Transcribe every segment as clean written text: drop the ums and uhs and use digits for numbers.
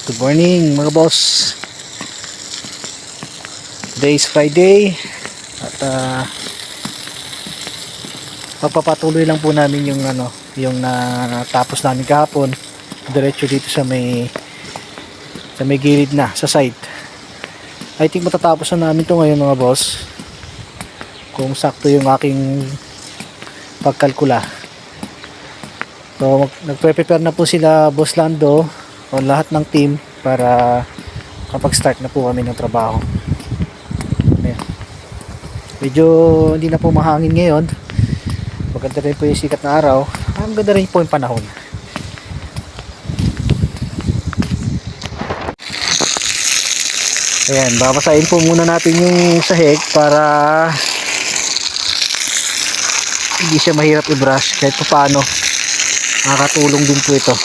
Good morning mga boss. Today is Friday at magpapatuloy lang po namin yung natapos namin kahapon. Diretso dito sa may gilid na sa site. I think matatapos na namin to ngayon mga boss. Kung sakto yung aking pagkalkula. So nagpe-prepare na po sila Boss Lando o lahat ng team para kapag start na po kami ng trabaho. Ayan. Medyo hindi na po mahangin ngayon. Maganda rin po yung sikat na araw. Ang ganda rin po yung panahon. Ayan, babasahin po muna natin yung sahig para hindi siya mahirap i-brush kahit pa paano. Nakakatulong din po ito.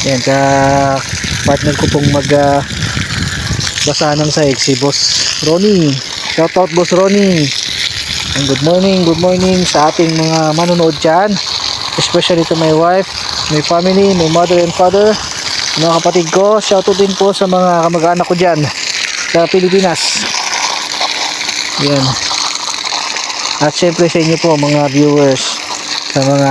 Ayan, sa partner ko pong basa ng sahig, si Boss Ronnie. Shoutout Boss Ronnie. And good morning sa ating mga manonood dyan. Especially to my wife, my family, my mother and father, mga kapatid ko. Shoutout din po sa mga kamag-anak ko dyan sa Pilipinas. Ayan. At syempre sa inyo po mga viewers, sa mga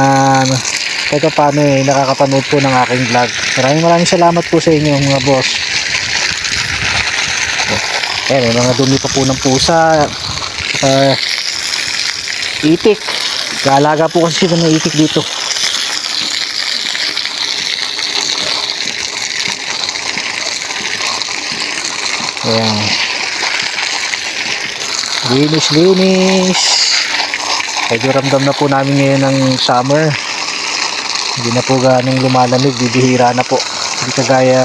kahit paano nakakapanood po ng aking vlog. Maraming salamat po sa inyo mga boss. Ayan, may mga dumi pa po ng pusa. Itik. Kaalaga po kasi sila ng itik dito. Ayan. Linis. Medyo ramdam na po namin ngayon ng summer. Hindi na po ganong lumalamig, bibihira na po. Hindi kagaya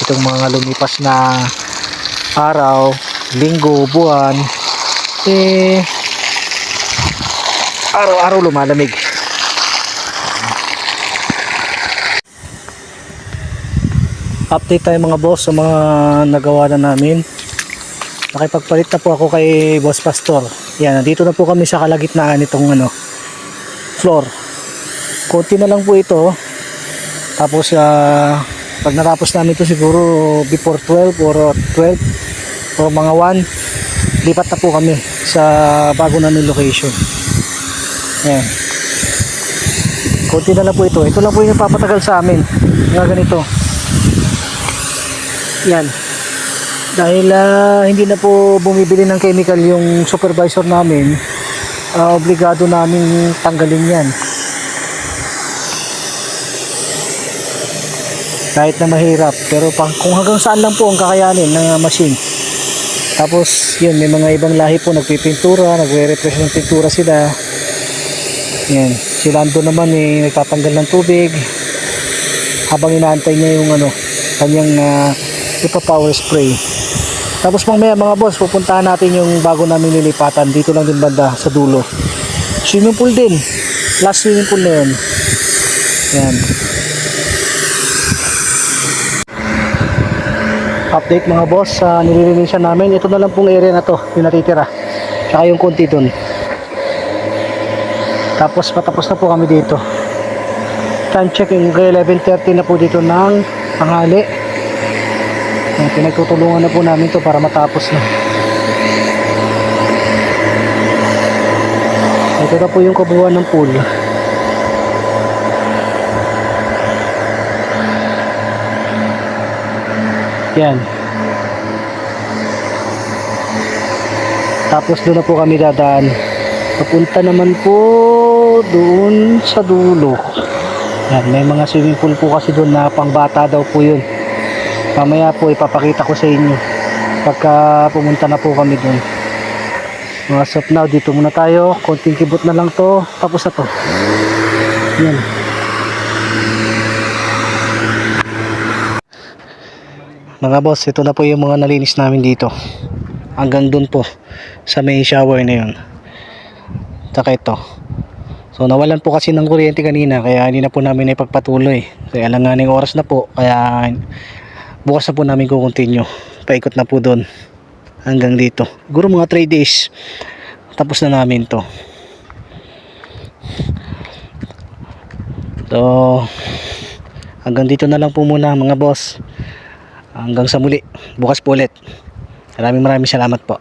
itong mga lumipas na araw, linggo, buwan, araw-araw lumalamig. Update tayo mga boss sa mga nagawa na namin. Nakipagpalit na po ako kay Boss Pastor. Yan, nandito na po kami sa kalagitnaan nitong floor. Konti na lang po ito. Tapos pag natapos namin ito siguro before 12 or 12 or mga 1, lipat na po kami sa bago namin location. Ayan. Konti na lang po ito. Ito lang po yung papatagal sa amin. Mga ganito. Yan. Dahil hindi na po bumibili ng chemical yung supervisor namin, obligado namin tanggalin yan. Kahit na mahirap, pero kung hanggang saan lang po ang kakayanin ng machine. Tapos yun, may mga ibang lahi po nagpipintura, nagre-refresh ng pintura sila. Yan, si Lando naman nagtatanggal ng tubig habang inaantay niya yung kanyang ipa-power spray. Tapos mamaya mga boss, pupuntahan natin yung bago namin nilipatan dito lang din banda sa dulo. Swimming pool din, last swimming pool na yun. Yan. Update mga boss, nililinisan namin. Ito na lang pong area na to, yung natitira. Tsaka yung konti dun. Tapos patapos na po kami dito. Time check yung 11:30 na po dito ng tanghali. Pinagtutulungan na po namin to para matapos na. Ito na po yung kabuuan ng pool. Yan. Tapos doon na po kami dadaan. Papunta naman po doon sa dulo. Yan, may mga swimming pool po kasi doon na pangbata daw po yun. Mamaya po ipapakita ko sa inyo pagka pumunta na po kami doon. As of now, dito muna tayo. Konting kibot na lang to. Tapos na to. Yan. Mga boss, ito na po yung mga nalinis namin dito. Hanggang doon po sa may shower na yun. Tsaka ito. So nawalan po kasi ng kuryente kanina, kaya hindi na po namin ipagpatuloy. Kaya alanganing oras na po, kaya bukas na po namin kukontinue. Paikot na po doon hanggang dito. Siguro mga 3 days tapos na namin to. So hanggang dito na lang po muna mga boss. Hanggang sa muli, bukas po ulit. Maraming salamat po.